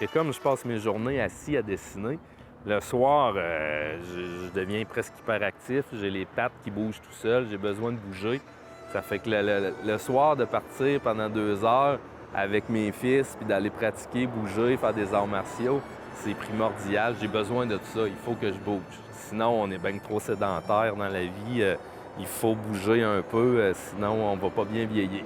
Et comme je passe mes journées assis à dessiner, le soir, je deviens presque hyperactif. J'ai les pattes qui bougent tout seul, j'ai besoin de bouger. Ça fait que le soir, de partir pendant 2 heures avec mes fils, puis d'aller pratiquer, bouger, faire des arts martiaux, c'est primordial. J'ai besoin de tout ça. Il faut que je bouge. Sinon, on est bien trop sédentaire dans la vie. Il faut bouger un peu, sinon on va pas bien vieillir.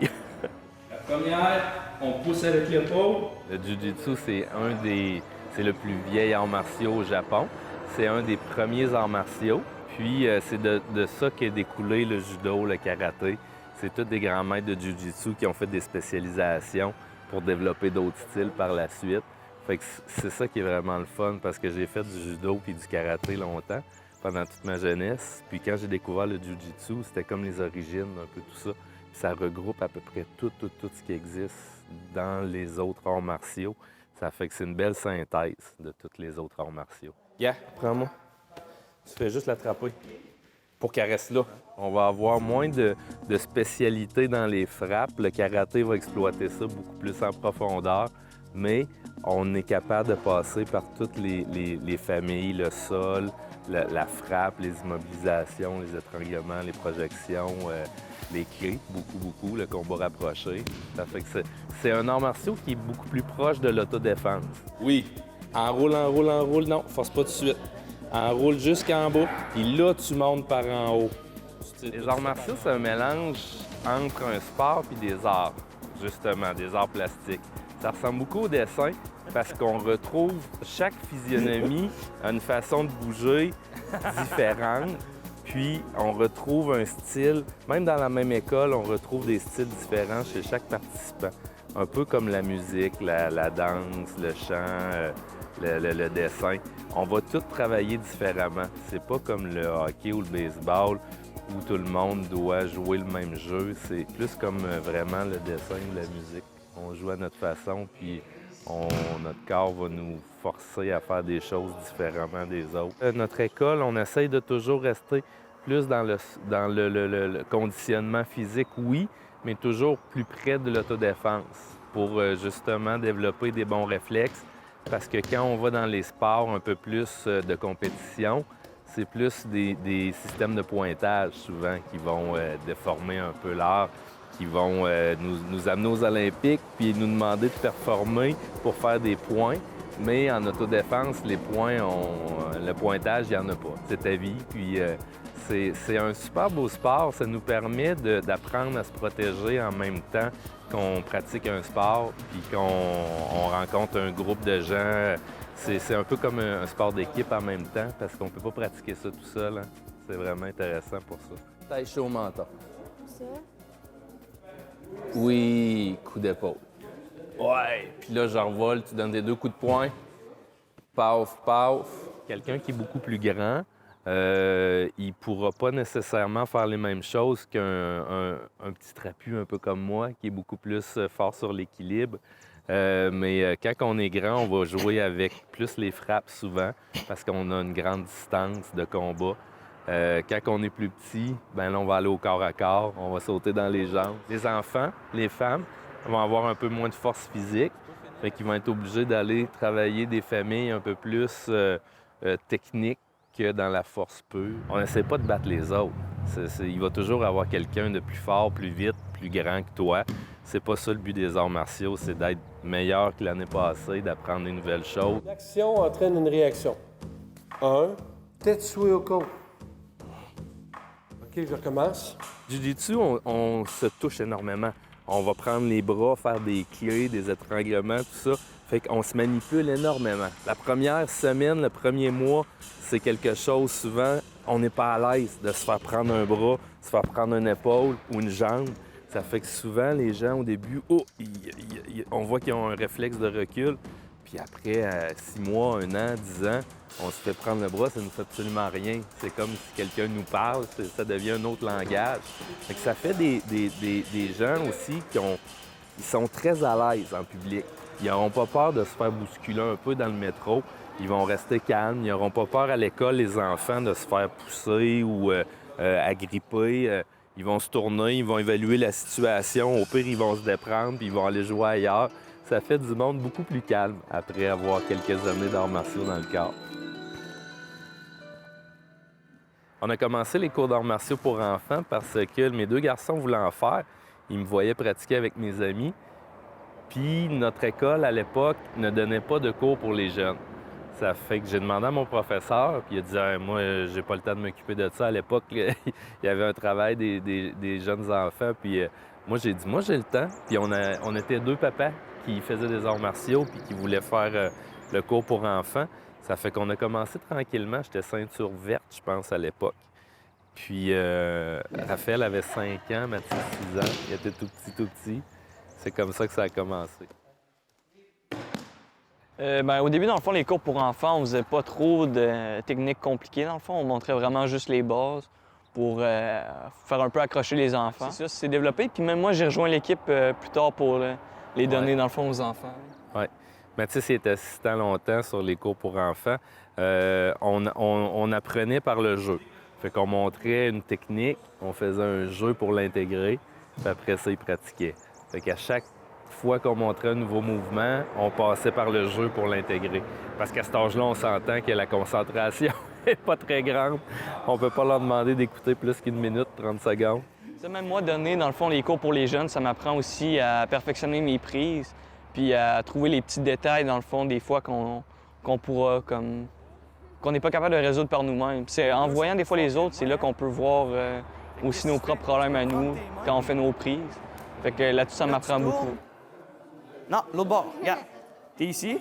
La première, on pousse avec l'épaule. Le Jiu-Jitsu, c'est le plus vieil art martiaux au Japon. C'est un des premiers arts martiaux. Puis c'est de ça qu'est découlé le judo, le karaté. C'est tous des grands maîtres de Jiu-Jitsu qui ont fait des spécialisations pour développer d'autres styles par la suite. Fait que c'est ça qui est vraiment le fun parce que j'ai fait du judo puis du karaté longtemps, pendant toute ma jeunesse. Puis quand j'ai découvert le Jiu-Jitsu, c'était comme les origines, un peu tout ça. Puis ça regroupe à peu près tout ce qui existe dans les autres arts martiaux. Ça fait que c'est une belle synthèse de tous les autres arts martiaux. Yeah, prends-moi. Tu fais juste l'attraper pour qu'elle reste là. On va avoir moins de spécialité dans les frappes. Le karaté va exploiter ça beaucoup plus en profondeur, mais on est capable de passer par toutes les familles, le sol, la frappe, les immobilisations, les étranglements, les projections, les cris, beaucoup, le combat rapproché. Ça fait que c'est un art martial qui est beaucoup plus proche de l'autodéfense. Oui, enroule, non, force pas tout de suite. Enroule jusqu'en bas, puis là, tu montes par en haut. Les arts martiaux, c'est un mélange entre un sport et des arts, justement, des arts plastiques. Ça ressemble beaucoup au dessin parce qu'on retrouve chaque physionomie a une façon de bouger différente. Puis on retrouve un style, même dans la même école, on retrouve des styles différents chez chaque participant. Un peu comme la musique, la danse, le chant, le dessin. On va tous travailler différemment. C'est pas comme le hockey ou le baseball où tout le monde doit jouer le même jeu. C'est plus comme vraiment le dessin ou la musique. On joue à notre façon, puis notre corps va nous forcer à faire des choses différemment des autres. Notre école, on essaye de toujours rester plus dans le conditionnement physique, oui, mais toujours plus près de l'autodéfense pour justement développer des bons réflexes. Parce que quand on va dans les sports un peu plus de compétition, c'est plus des systèmes de pointage souvent qui vont déformer un peu l'art, qui vont nous amener aux Olympiques puis nous demander de performer pour faire des points. Mais en autodéfense, les points, le pointage, il n'y en a pas. C'est ta vie. Puis c'est un super beau sport. Ça nous permet d'apprendre à se protéger en même temps qu'on pratique un sport puis qu'on rencontre un groupe de gens. C'est un peu comme un sport d'équipe en même temps parce qu'on ne peut pas pratiquer ça tout seul. Hein. C'est vraiment intéressant pour ça. Taille chaud au menton. Ça? Oui, coup d'épaule. Ouais, puis là, je revole, tu donnes des 2 coups de poing. Paf, paf. Quelqu'un qui est beaucoup plus grand, il pourra pas nécessairement faire les mêmes choses qu'un petit trapu un peu comme moi, qui est beaucoup plus fort sur l'équilibre. Mais quand on est grand, on va jouer avec plus les frappes souvent, parce qu'on a une grande distance de combat. Quand on est plus petit, ben là, on va aller au corps à corps, on va sauter dans les jambes. Les enfants, les femmes, vont avoir un peu moins de force physique, fait qu'ils vont être obligés d'aller travailler des familles un peu plus techniques que dans la force pure. On n'essaie pas de battre les autres. Il va toujours avoir quelqu'un de plus fort, plus vite, plus grand que toi. C'est pas ça le but des arts martiaux, c'est d'être meilleur que l'année passée, d'apprendre des nouvelles choses. L'action entraîne une réaction. 1, Tetsuo Yoko. OK, je recommence. Jiu-Jitsu, on se touche énormément. On va prendre les bras, faire des clés, des étranglements, tout ça. Fait qu'on se manipule énormément. La première semaine, le premier mois, c'est quelque chose, souvent, on n'est pas à l'aise de se faire prendre un bras, se faire prendre une épaule ou une jambe. Ça fait que souvent, les gens, au début, on voit qu'ils ont un réflexe de recul. Puis après, 6 mois, 1 an, 10 ans, on se fait prendre le bras, ça ne nous fait absolument rien. C'est comme si quelqu'un nous parle, ça devient un autre langage. Fait que ça fait des gens aussi ils sont très à l'aise en public. Ils n'auront pas peur de se faire bousculer un peu dans le métro. Ils vont rester calmes. Ils n'auront pas peur à l'école, les enfants, de se faire pousser ou agripper. Ils vont se tourner, ils vont évaluer la situation. Au pire, ils vont se déprendre puis ils vont aller jouer ailleurs. ça fait du monde beaucoup plus calme après avoir quelques années d'arts martiaux dans le corps. On a commencé les cours d'arts martiaux pour enfants parce que mes 2 garçons voulaient en faire. Ils me voyaient pratiquer avec mes amis. Puis notre école, à l'époque, ne donnait pas de cours pour les jeunes. Ça fait que j'ai demandé à mon professeur, puis il a dit « Moi, j'ai pas le temps de m'occuper de ça. » À l'époque, il y avait un travail des jeunes enfants. Puis moi, j'ai dit « Moi, j'ai le temps. » Puis on était 2 papas qui faisaient des arts martiaux puis qui voulaient faire le cours pour enfants. Ça fait qu'on a commencé tranquillement. J'étais ceinture verte, je pense, à l'époque. Puis Raphaël avait 5 ans, Mathis 6 ans. Il était tout petit. C'est comme ça que ça a commencé. Au début, dans le fond, les cours pour enfants, on faisait pas trop de techniques compliquées. Dans le fond, on montrait vraiment juste les bases pour faire un peu accrocher les enfants. C'est ça, c'est développé. Puis même moi, j'ai rejoint l'équipe plus tard pour les donner, dans le fond, aux enfants. Oui. Mathis était assistant longtemps sur les cours pour enfants. On apprenait par le jeu. Fait qu'on montrait une technique, on faisait un jeu pour l'intégrer, puis après ça, il pratiquait. Fait qu'à chaque fois qu'on montrait un nouveau mouvement, on passait par le jeu pour l'intégrer. Parce qu'à cet âge-là, on s'entend que la concentration n'est pas très grande. On peut pas leur demander d'écouter plus qu'1 minute, 30 secondes. Ça, même moi, donner, dans le fond, les cours pour les jeunes, ça m'apprend aussi à perfectionner mes prises, puis à trouver les petits détails, dans le fond, des fois qu'on pourra, comme... qu'on n'est pas capable de résoudre par nous-mêmes. C'est en voyant des fois les autres, c'est là qu'on peut voir aussi nos propres problèmes à nous quand on fait nos prises. Fait que là-dessus, ça m'apprend beaucoup. Non, l'autre bord. Regarde. T'es ici.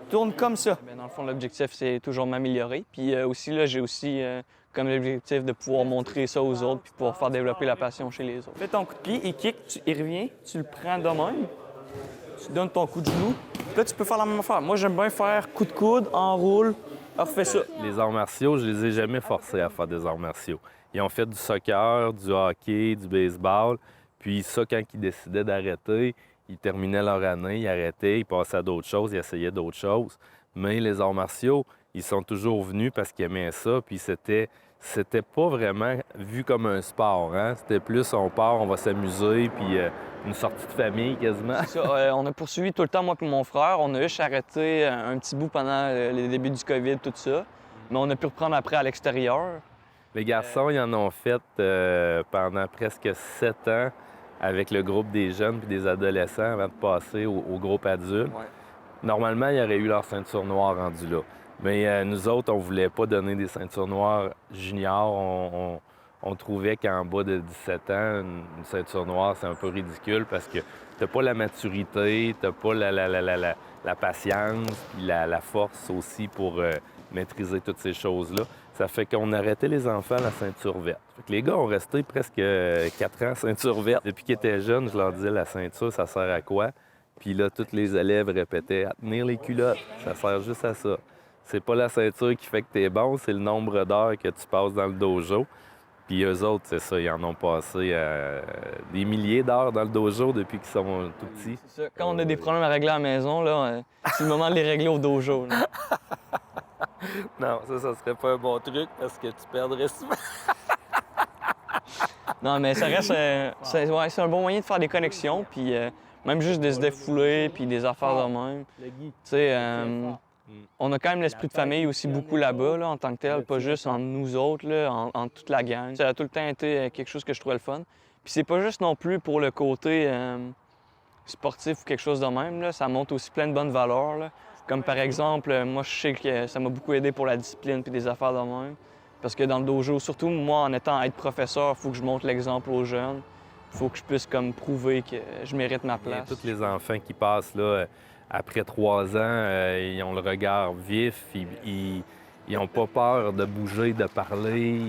Tourne comme ça. Bien, dans le fond, l'objectif, c'est toujours m'améliorer. Puis aussi, là, j'ai aussi comme l'objectif de pouvoir montrer ça aux autres puis pouvoir faire développer la passion chez les autres. Fais ton coup de pied, il kick, il revient, tu le prends de même. Tu donnes ton coup de genou. Puis là, tu peux faire la même affaire. Moi, j'aime bien faire coup de coude, enroule, refais ça. Les arts martiaux, je les ai jamais forcés à faire des arts martiaux. Ils ont fait du soccer, du hockey, du baseball. Puis ça, quand ils décidaient d'arrêter, ils terminaient leur année, ils arrêtaient, ils passaient à d'autres choses, ils essayaient d'autres choses. Mais les arts martiaux, ils sont toujours venus parce qu'ils aimaient ça. Puis c'était pas vraiment vu comme un sport, hein? C'était plus on part, on va s'amuser, puis une sortie de famille quasiment. Ça, on a poursuivi tout le temps, moi et mon frère. On a juste arrêté un petit bout pendant les débuts du COVID, tout ça. Mais on a pu reprendre après à l'extérieur. Les garçons, ils en ont fait pendant presque 7 ans avec le groupe des jeunes puis des adolescents avant de passer au groupe adulte. Ouais. Normalement, ils auraient eu leur ceinture noire rendue là. Mais nous autres, on voulait pas donner des ceintures noires juniors. On trouvait qu'en bas de 17 ans, une ceinture noire, c'est un peu ridicule parce que t'as pas la maturité, t'as pas la patience puis la force aussi pour maîtriser toutes ces choses-là. Ça fait qu'on arrêtait les enfants à la ceinture verte. Fait que les gars ont resté presque 4 ans ceinture verte. Depuis qu'ils étaient jeunes, je leur disais, la ceinture, ça sert à quoi? Puis là, tous les élèves répétaient, à tenir les culottes, ça sert juste à ça. C'est pas la ceinture qui fait que t'es bon, c'est le nombre d'heures que tu passes dans le dojo. Puis eux autres, c'est ça, ils en ont passé des milliers d'heures dans le dojo depuis qu'ils sont tout petits. C'est ça. Quand on a des problèmes à régler à la maison, là, c'est le moment de les régler au dojo. Là. Non, ça serait pas un bon truc parce que tu perdrais souvent. Non, mais ça reste... c'est un bon moyen de faire des connexions, puis même juste de se défouler, puis des affaires de même. Tu sais, on a quand même l'esprit de famille aussi beaucoup là-bas, là, en tant que tel, pas juste entre nous autres, là, en toute la gang. Ça a tout le temps été quelque chose que je trouvais le fun. Puis c'est pas juste non plus pour le côté sportif ou quelque chose de même, là. Ça montre aussi plein de bonnes valeurs, là. Comme par exemple, moi, je sais que ça m'a beaucoup aidé pour la discipline puis des affaires de même. Parce que dans le dojo, surtout moi, en étant à être professeur, il faut que je montre l'exemple aux jeunes. Il faut que je puisse comme prouver que je mérite ma place. Tous les enfants qui passent là, après 3 ans, ils ont le regard vif, ils n'ont pas peur de bouger, de parler.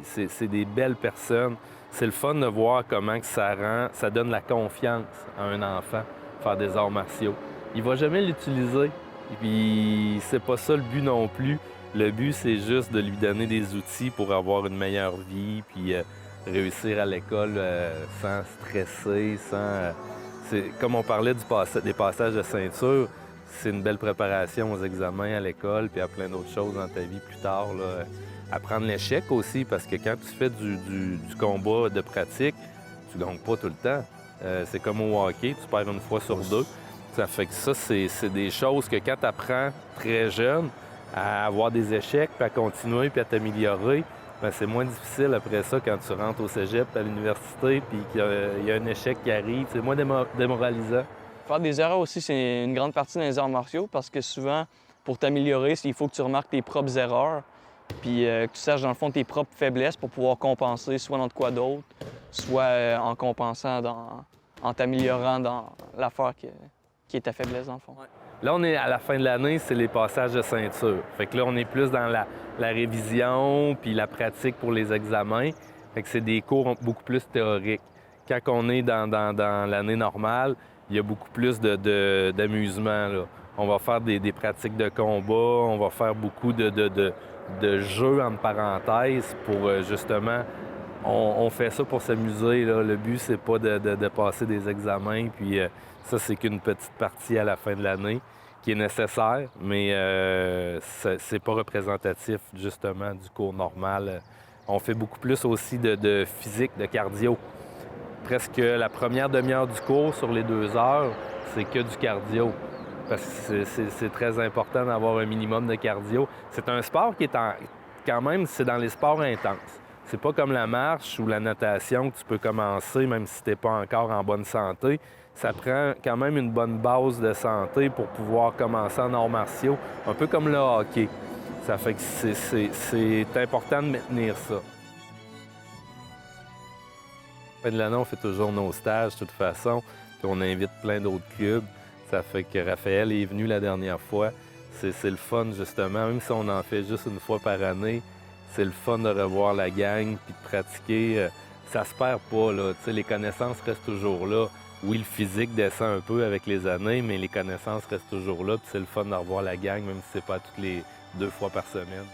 C'est des belles personnes. C'est le fun de voir comment que ça donne la confiance à un enfant, faire des arts martiaux. Il va jamais l'utiliser. Et puis, c'est pas ça le but non plus. Le but, c'est juste de lui donner des outils pour avoir une meilleure vie, puis réussir à l'école sans stresser, sans... Comme on parlait des passages de ceinture, c'est une belle préparation aux examens à l'école, puis à plein d'autres choses dans ta vie plus tard. Là. Apprendre l'échec aussi, parce que quand tu fais du combat de pratique, tu gagnes pas tout le temps. C'est comme au hockey, tu perds une fois sur 2. Ça fait que ça, c'est des choses que quand tu apprends très jeune à avoir des échecs, puis à continuer, puis à t'améliorer, bien, c'est moins difficile après ça quand tu rentres au cégep, à l'université, puis qu'il y a un échec qui arrive. C'est moins démoralisant. Faire des erreurs aussi, c'est une grande partie dans les arts martiaux parce que souvent, pour t'améliorer, il faut que tu remarques tes propres erreurs, puis que tu saches dans le fond tes propres faiblesses pour pouvoir compenser soit dans de quoi d'autre, soit en compensant, en t'améliorant dans l'affaire qui est ta faiblesse dans le fond. Là, on est à la fin de l'année, c'est les passages de ceinture. Fait que là, on est plus dans la révision puis la pratique pour les examens. Fait que c'est des cours beaucoup plus théoriques. Quand on est dans l'année normale, il y a beaucoup plus d'amusement, là. On va faire des pratiques de combat, on va faire beaucoup de jeux, entre parenthèses, pour justement... On fait ça pour s'amuser, là. Le but, c'est pas de passer des examens, puis ça, c'est qu'une petite partie à la fin de l'année qui est nécessaire, mais c'est pas représentatif, justement, du cours normal. On fait beaucoup plus aussi de physique, de cardio. Presque la première demi-heure du cours sur les 2 heures, c'est que du cardio. Parce que c'est très important d'avoir un minimum de cardio. C'est un sport qui est quand même, c'est dans les sports intenses. C'est pas comme la marche ou la natation que tu peux commencer même si tu n'es pas encore en bonne santé. Ça prend quand même une bonne base de santé pour pouvoir commencer en arts martiaux, un peu comme le hockey. Ça fait que c'est important de maintenir ça. À la fin de l'année, on fait toujours nos stages de toute façon, puis on invite plein d'autres clubs. Ça fait que Raphaël est venu la dernière fois. C'est le fun, justement, même si on en fait juste une fois par année. C'est le fun de revoir la gang puis de pratiquer. Ça se perd pas, là. Tu sais, les connaissances restent toujours là. Oui, le physique descend un peu avec les années, mais les connaissances restent toujours là. Puis c'est le fun de revoir la gang, même si c'est pas toutes les 2 fois par semaine.